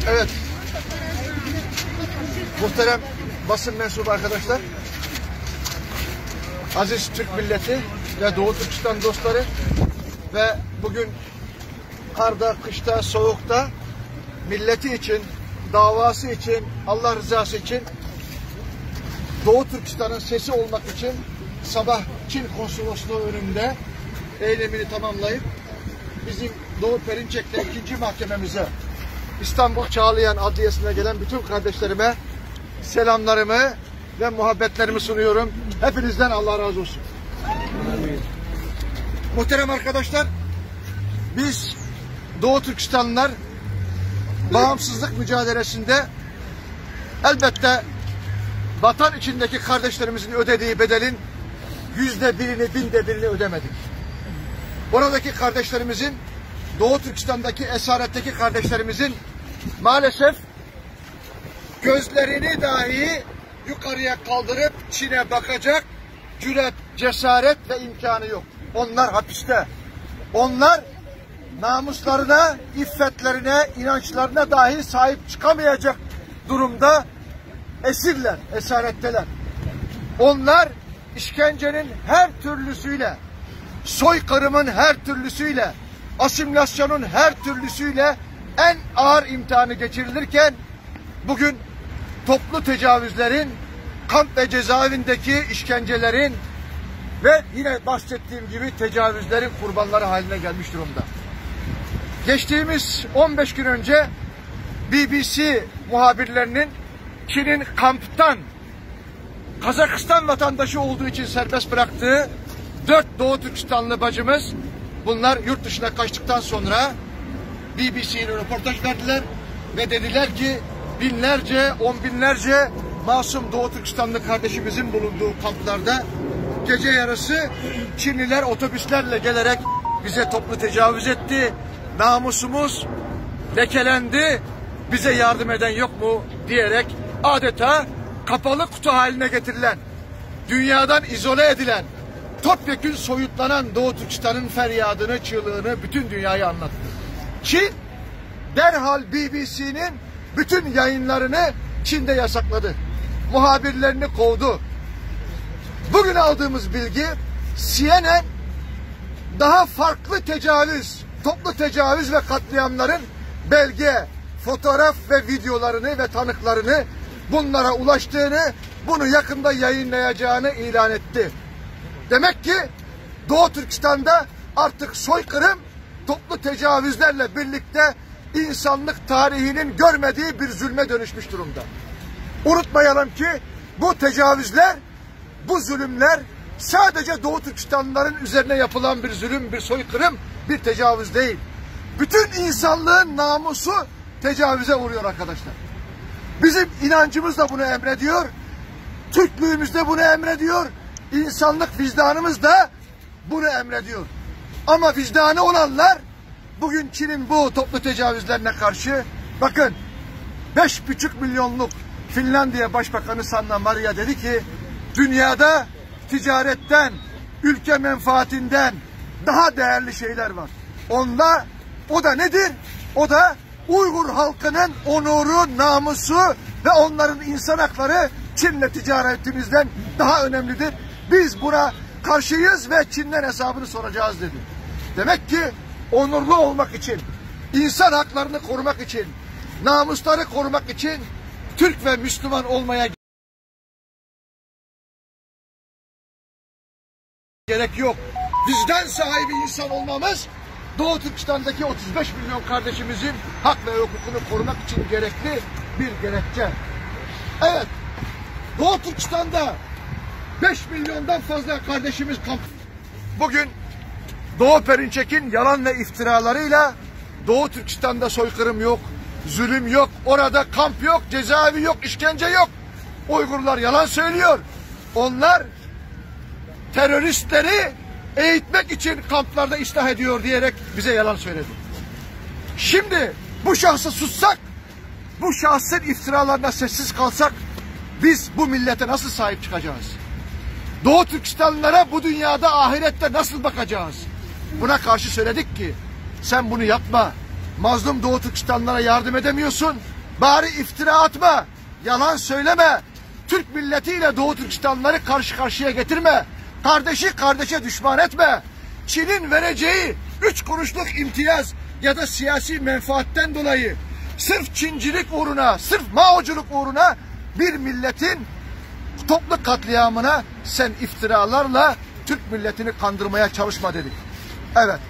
Evet. Muhterem basın mensubu arkadaşlar, aziz Türk milleti ve Doğu Türkistan dostları ve bugün karda, kışta, soğukta milleti için, davası için, Allah rızası için, Doğu Türkistan'ın sesi olmak için sabah Çin konsolosluğu önünde eylemini tamamlayıp bizim Doğu Perinçek'te 2. mahkememize İstanbul Çağlayan Adliyesi'ne gelen bütün kardeşlerime selamlarımı ve muhabbetlerimi sunuyorum. Hepinizden Allah razı olsun. Muhterem arkadaşlar, biz Doğu Türkistanlılar bağımsızlık mücadelesinde elbette vatan içindeki kardeşlerimizin ödediği bedelin %1'ini, 1/1000'ini ödemedik. Oradaki kardeşlerimizin, Doğu Türkistan'daki esaretteki kardeşlerimizin maalesef gözlerini dahi yukarıya kaldırıp Çin'e bakacak cüret, cesaret ve imkanı yok. Onlar hapiste. Onlar namuslarına, iffetlerine, inançlarına dahi sahip çıkamayacak durumda esirler, esaretteler. Onlar işkencenin her türlüsüyle, soykırımın her türlüsüyle, asimilasyonun her türlüsüyle en ağır imtihanı geçirilirken bugün toplu tecavüzlerin, kamp ve cezaevindeki işkencelerin ve yine bahsettiğim gibi tecavüzlerin kurbanları haline gelmiş durumda. Geçtiğimiz 15 gün önce BBC muhabirlerinin Çin'in kamptan Kazakistan vatandaşı olduğu için serbest bıraktığı 4 Doğu Türkistanlı bacımız, bunlar yurt dışına kaçtıktan sonra BBC'ye röportaj verdiler ve dediler ki binlerce, on binlerce masum Doğu Türkistanlı kardeşimizin bulunduğu kamplarda gece yarısı Çinliler otobüslerle gelerek bize toplu tecavüz etti. Namusumuz lekelendi, bize yardım eden yok mu diyerek adeta kapalı kutu haline getirilen, dünyadan izole edilen, topyekün soyutlanan Doğu Türkistan'ın feryadını, çığlığını bütün dünyaya anlattı. Çin derhal BBC'nin bütün yayınlarını Çin'de yasakladı. Muhabirlerini kovdu. Bugün aldığımız bilgi, CNN daha farklı tecavüz, toplu tecavüz ve katliamların belge, fotoğraf ve videolarını ve tanıklarını bunlara ulaştığını, bunu yakında yayınlayacağını ilan etti. Demek ki Doğu Türkistan'da artık soykırım toplu tecavüzlerle birlikte insanlık tarihinin görmediği bir zulme dönüşmüş durumda. Unutmayalım ki bu tecavüzler, bu zulümler sadece Doğu Türkistanlıların üzerine yapılan bir zulüm, bir soykırım, bir tecavüz değil. Bütün insanlığın namusu tecavüze uğruyor arkadaşlar. Bizim inancımız da bunu emrediyor. Türklüğümüz de bunu emrediyor. İnsanlık vicdanımız da bunu emrediyor. Ama vicdanı olanlar bugün Çin'in bu toplu tecavüzlerine karşı, bakın 5,5 milyonluk Finlandiya Başbakanı Sanna Marin dedi ki dünyada ticaretten, ülke menfaatinden daha değerli şeyler var. O da nedir? O da Uygur halkının onuru, namusu ve onların insan hakları Çin'le ticaretimizden daha önemlidir. Biz buna karşıyız ve Çin'den hesabını soracağız dedi. Demek ki onurlu olmak için, insan haklarını korumak için, namusları korumak için Türk ve Müslüman olmaya gerek yok. Vicdan sahibi insan olmamız Doğu Türkistan'daki 35 milyon kardeşimizin hak ve hukukunu korumak için gerekli bir gerekçe. Evet, Doğu Türkistan'da 5 milyondan fazla kardeşimiz kamp. Bugün Doğu Perinçek'in yalan ve iftiralarıyla Doğu Türkistan'da soykırım yok, zulüm yok, orada kamp yok, cezaevi yok, işkence yok. Uygurlar yalan söylüyor. Onlar teröristleri eğitmek için kamplarda ıslah ediyor diyerek bize yalan söyledi. Şimdi bu şahsı sussak, bu şahsın iftiralarına sessiz kalsak biz bu millete nasıl sahip çıkacağız? Doğu Türkistanlılara bu dünyada ahirette nasıl bakacağız? Buna karşı söyledik ki sen bunu yapma. Mazlum Doğu Türkistanlılara yardım edemiyorsun. Bari iftira atma, yalan söyleme. Türk milletiyle Doğu Türkistanlıları karşı karşıya getirme. Kardeşi kardeşe düşman etme. Çin'in vereceği 3 kuruşluk imtiyaz ya da siyasi menfaatten dolayı sırf Çincilik uğruna, sırf Maoculuk uğruna bir milletin toplu katliamına sen iftiralarla Türk milletini kandırmaya çalışma dedik. Evet,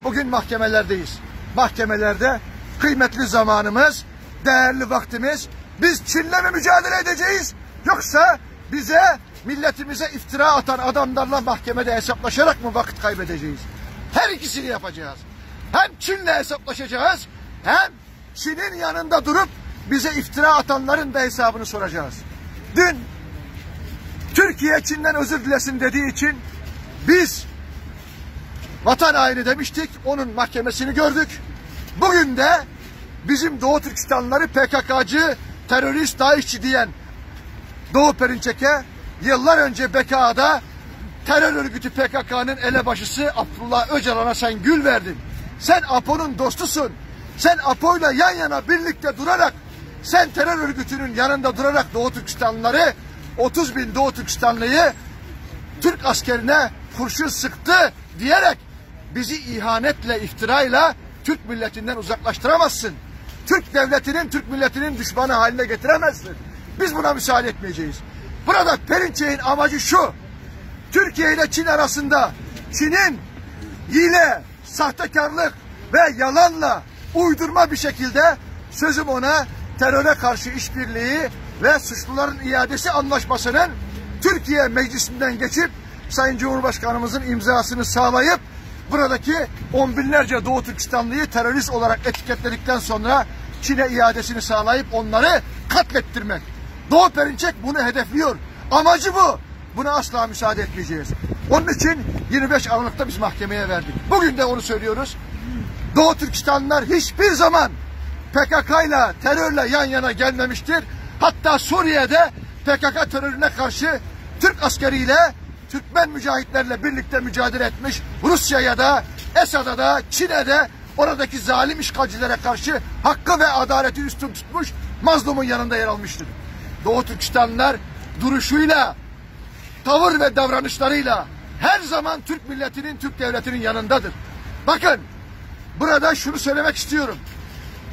bugün mahkemelerdeyiz. Mahkemelerde kıymetli zamanımız, değerli vaktimiz. Biz Çin'le mi mücadele edeceğiz? Yoksa bize, milletimize iftira atan adamlarla mahkemede hesaplaşarak mı vakit kaybedeceğiz? Her ikisini yapacağız. Hem Çin'le hesaplaşacağız, hem Çin'in yanında durup bize iftira atanların da hesabını soracağız. Dün Türkiye Çin'den özür dilesin dediği için biz vatan haini demiştik, onun mahkemesini gördük. Bugün de bizim Doğu Türkistanlıları PKK'cı, terörist, DAEŞ'çi diyen Doğu Perinçek'e yıllar önce BKA'da terör örgütü PKK'nın elebaşısı Abdullah Öcalan'a sen gül verdin. Sen APO'nun dostusun. Sen APO'yla yan yana birlikte durarak, sen terör örgütünün yanında durarak Doğu Türkistanlıları, 30 bin Doğu Türkistanlıyı Türk askerine kurşun sıktı diyerek bizi ihanetle, iftirayla Türk milletinden uzaklaştıramazsın. Türk devletinin, Türk milletinin düşmanı haline getiremezsin. Biz buna müsaade etmeyeceğiz. Burada Perinçek'in amacı şu: Türkiye ile Çin arasında Çin'in hile, sahtekarlık ve yalanla, uydurma bir şekilde, sözüm ona, teröre karşı işbirliği ve suçluların iadesi anlaşmasının Türkiye Meclisi'nden geçip Sayın Cumhurbaşkanımızın imzasını sağlayıp buradaki on binlerce Doğu Türkistanlıyı terörist olarak etiketledikten sonra Çin'e iadesini sağlayıp onları katlettirmek. Doğu Perinçek bunu hedefliyor. Amacı bu. Buna asla müsaade etmeyeceğiz. Onun için 25 Aralık'ta biz mahkemeye verdik. Bugün de onu söylüyoruz. Doğu Türkistanlılar hiçbir zaman PKK'yla, terörle yan yana gelmemiştir. Hatta Suriye'de PKK terörüne karşı Türk askeriyle, Türkmen mücahitlerle birlikte mücadele etmiş. Rusya'ya da, Esad'a da, Çin'e de, oradaki zalim işgalcilere karşı hakkı ve adaleti üstün tutmuş, mazlumun yanında yer almıştır. Doğu Türkistanlılar duruşuyla, tavır ve davranışlarıyla her zaman Türk milletinin, Türk devletinin yanındadır. Bakın, burada şunu söylemek istiyorum.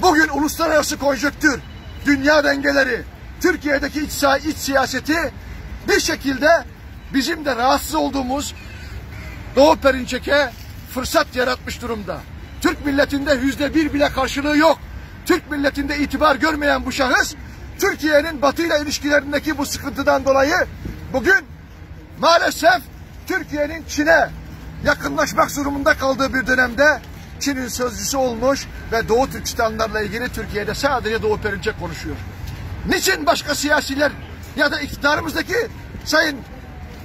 Bugün uluslararası konjonktür, dünya dengeleri, Türkiye'deki iç siyaseti bir şekilde bizim de rahatsız olduğumuz Doğu Perinçek'e fırsat yaratmış durumda. Türk milletinde %1 bile karşılığı yok. Türk milletinde itibar görmeyen bu şahıs, Türkiye'nin Batı'yla ilişkilerindeki bu sıkıntıdan dolayı bugün maalesef Türkiye'nin Çin'e yakınlaşmak durumunda kaldığı bir dönemde Çin'in sözcüsü olmuş ve Doğu Türkistanlarla ilgili Türkiye'de sadece Doğu Perinçek konuşuyor. Niçin başka siyasiler ya da iktidarımızdaki sayın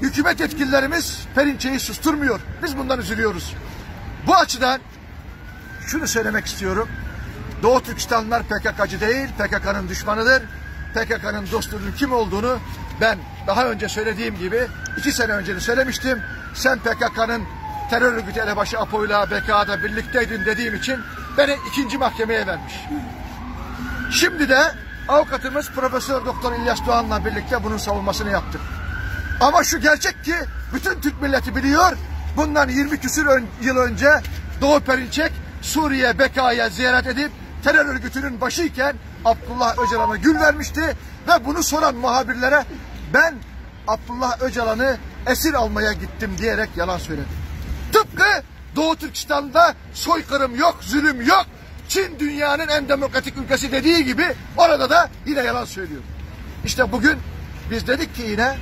hükümet yetkililerimiz Perinçek'i susturmuyor? Biz bundan üzülüyoruz. Bu açıdan şunu söylemek istiyorum. Doğu Türkistanlılar PKK'cı değil, PKK'nın düşmanıdır. PKK'nın dostunun kim olduğunu ben daha önce söylediğim gibi 2 sene önce de söylemiştim. Sen PKK'nın terör örgütü elebaşı APO'yla BKA'da birlikteydin dediğim için beni 2. mahkemeye vermiş. Şimdi de avukatımız Profesör Doktor İlyas Doğan'la birlikte bunun savunmasını yaptık. Ama şu gerçek ki bütün Türk milleti biliyor. Bundan 20 küsur yıl önce Doğu Perinçek Suriye BKA'ya ziyaret edip terör örgütünün başıyken Abdullah Öcalan'a gül vermişti ve bunu soran muhabirlere ben Abdullah Öcalan'ı esir almaya gittim diyerek yalan söyledi. Tıpkı Doğu Türkistan'da soykırım yok, zulüm yok, Çin dünyanın en demokratik ülkesi dediği gibi orada da yine yalan söylüyor. İşte bugün biz dedik ki yine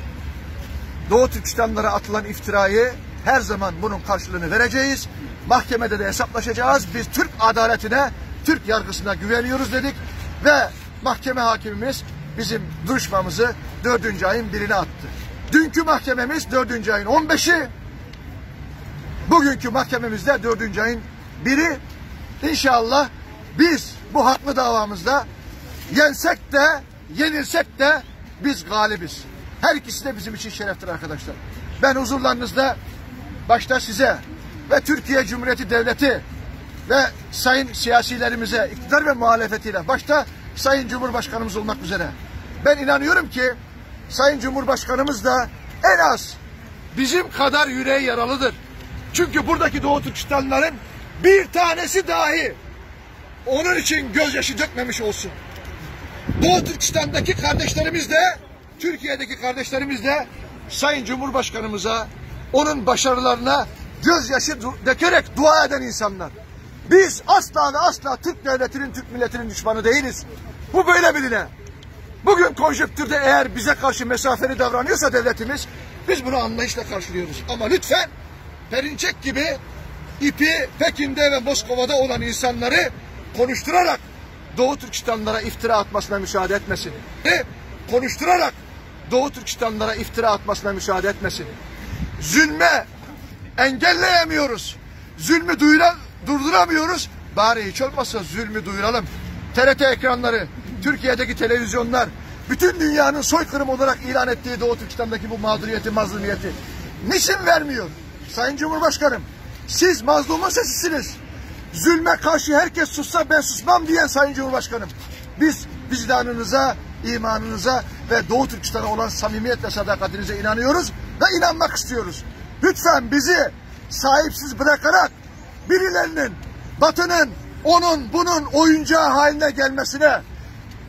Doğu Türkistanlara atılan iftirayı her zaman bunun karşılığını vereceğiz. Mahkemede de hesaplaşacağız. Biz Türk adaletine, Türk yargısına güveniyoruz dedik ve mahkeme hakimimiz bizim duruşmamızı 4. ayın 1'ine attı. Dünkü mahkememiz 4. ayın 15'i, bugünkü mahkememizde 4. ayın 1'i. İnşallah biz bu haklı davamızda yensek de yenilsek de biz galibiz. Her ikisi de bizim için şereftir arkadaşlar. Ben huzurlarınızda başta size ve Türkiye Cumhuriyeti Devleti ve sayın siyasilerimize, iktidar ve muhalefetiyle başta Sayın Cumhurbaşkanımız olmak üzere. Ben inanıyorum ki Sayın Cumhurbaşkanımız da en az bizim kadar yüreği yaralıdır. Çünkü buradaki Doğu Türkistanlıların bir tanesi dahi onun için gözyaşı dökmemiş olsun. Doğu Türkistan'daki kardeşlerimiz de, Türkiye'deki kardeşlerimiz de Sayın Cumhurbaşkanımıza, onun başarılarına gözyaşı dökerek dua eden insanlar. Biz asla ve asla Türk devletinin, Türk milletinin düşmanı değiliz. Bu böyle biline. Bugün konjonktürde eğer bize karşı mesafeli davranıyorsa devletimiz, biz bunu anlayışla karşılıyoruz. Ama lütfen Perinçek gibi ipi Pekin'de ve Moskova'da olan insanları konuşturarak Doğu Türkistanlılara iftira atmasına müsaade etmesin. Konuşturarak Doğu Türkistanlılara iftira atmasına müsaade etmesin. Zulme engelleyemiyoruz. Zulmü durduramıyoruz. Bari hiç olmazsa zulmü duyuralım. TRT ekranları, Türkiye'deki televizyonlar, bütün dünyanın soykırım olarak ilan ettiği Doğu Türkistan'daki bu mağduriyeti, mazlumiyeti niçin vermiyor? Sayın Cumhurbaşkanım, siz mazlumun sesisiniz. Zulme karşı herkes sussa ben susmam diyen Sayın Cumhurbaşkanım. Biz vicdanınıza, imanınıza ve Doğu Türkistan'a olan samimiyet ve sadakatinize inanıyoruz ve inanmak istiyoruz. Lütfen bizi sahipsiz bırakarak birilerinin, Batı'nın, onun, bunun oyuncağı haline gelmesine,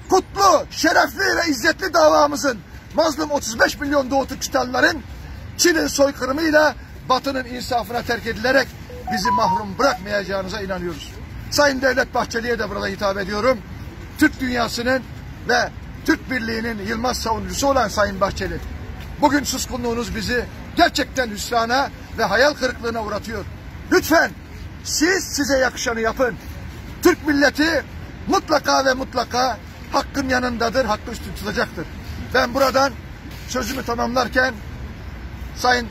kutlu, şerefli ve izzetli davamızın mazlum 35 milyon Doğu Türkistanlıların Çin'in soykırımıyla Batı'nın insafına terk edilerek bizi mahrum bırakmayacağınıza inanıyoruz. Sayın Devlet Bahçeli'ye de burada hitap ediyorum. Türk dünyasının ve Türk Birliği'nin yılmaz savunucusu olan Sayın Bahçeli, bugün suskunluğunuz bizi gerçekten hüsrana ve hayal kırıklığına uğratıyor. Lütfen siz size yakışanı yapın. Türk milleti mutlaka ve mutlaka hakkın yanındadır, hakkı üstün tutacaktır. Ben buradan sözümü tamamlarken Sayın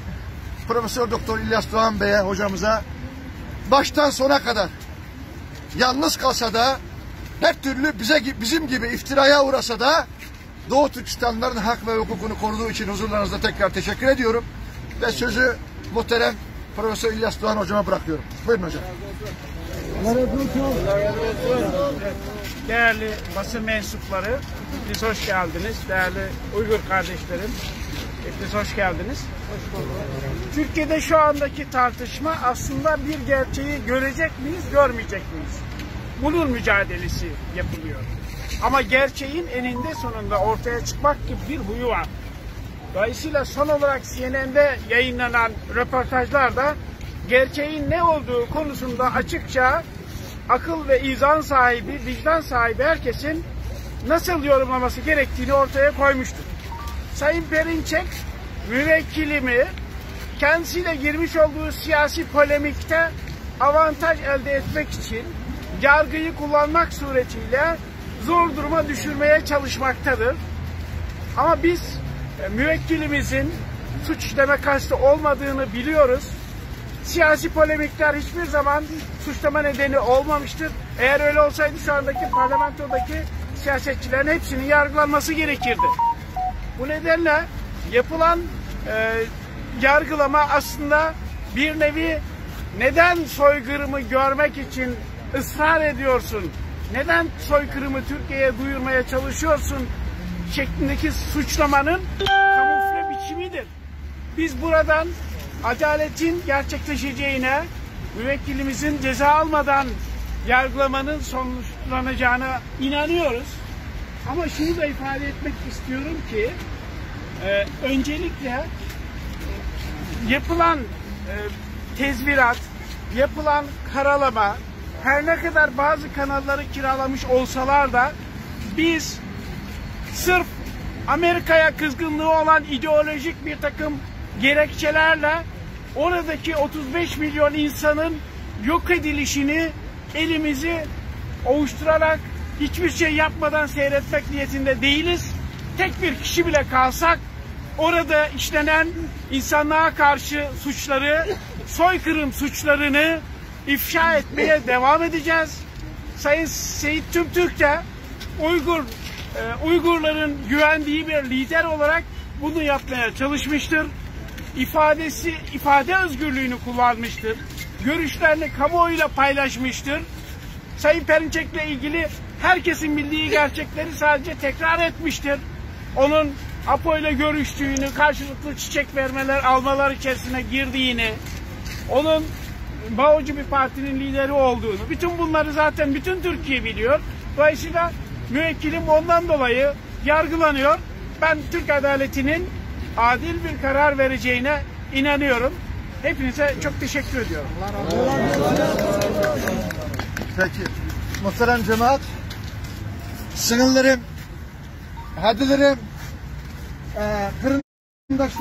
Profesör Doktor İlyas Doğan Bey'e, hocamıza, baştan sona kadar yalnız kalsa da her türlü bizim gibi iftiraya uğrasa da Doğu Türkistanlıların hak ve hukukunu koruduğu için huzurlarınızda tekrar teşekkür ediyorum. Ve sözü muhterem Profesör İlyas Doğan hocama bırakıyorum. Buyurun hocam. Değerli basın mensupları, hepiniz hoş geldiniz. Değerli Uygur kardeşlerim, hepiniz hoş geldiniz. Türkiye'de şu andaki tartışma aslında bir gerçeği görecek miyiz, görmeyecek miyiz? Bunun mücadelesi yapılıyor. Ama gerçeğin eninde sonunda ortaya çıkmak gibi bir huyu var. Dolayısıyla son olarak CNN'de yayınlanan röportajlarda gerçeğin ne olduğu konusunda açıkça akıl ve izan sahibi, vicdan sahibi herkesin nasıl yorumlaması gerektiğini ortaya koymuştur. Sayın Perinçek, müvekkilimi kendisiyle girmiş olduğu siyasi polemikte avantaj elde etmek için yargıyı kullanmak suretiyle zor duruma düşürmeye çalışmaktadır. Ama biz müvekkilimizin suç işleme kastı olmadığını biliyoruz. Siyasi polemikler hiçbir zaman suçlama nedeni olmamıştır. Eğer öyle olsaydı şu andaki parlamentodaki siyasetçilerin hepsinin yargılanması gerekirdi. Bu nedenle yapılan yargılama aslında bir nevi neden soykırımı görmek için ısrar ediyorsun, neden soykırımı Türkiye'ye duyurmaya çalışıyorsun şeklindeki suçlamanın kamufle biçimidir. Biz buradan adaletin gerçekleşeceğine, müvekkilimizin ceza almadan yargılamanın sonuçlanacağına inanıyoruz. Ama şunu da ifade etmek istiyorum ki öncelikle yapılan tezvirat, yapılan karalama, her ne kadar bazı kanalları kiralamış olsalar da biz sırf Amerika'ya kızgınlığı olan ideolojik bir takım gerekçelerle oradaki 35 milyon insanın yok edilişini elimizi ovuşturarak hiçbir şey yapmadan seyretmek niyetinde değiliz. Tek bir kişi bile kalsak orada işlenen insanlığa karşı suçları, soykırım suçlarını ifşa etmeye devam edeceğiz. Sayın Seyit Tümtürk de Uygurların güvendiği bir lider olarak bunu yapmaya çalışmıştır. İfade özgürlüğünü kullanmıştır. Görüşlerini kamuoyuyla paylaşmıştır. Sayın Perinçek'le ilgili herkesin bildiği gerçekleri sadece tekrar etmiştir. Onun APO ile görüştüğünü, karşılıklı çiçek vermeler, almalar içerisine girdiğini, onun Bağcı bir partinin lideri olduğunu, bütün bunları zaten bütün Türkiye biliyor. Dolayısıyla müvekkilim ondan dolayı yargılanıyor. Ben Türk adaletinin adil bir karar vereceğine inanıyorum. Hepinize çok teşekkür ediyorum. Peki. Muhterem cemaat, sınırlarım, hadilerim, kırındaşlarım,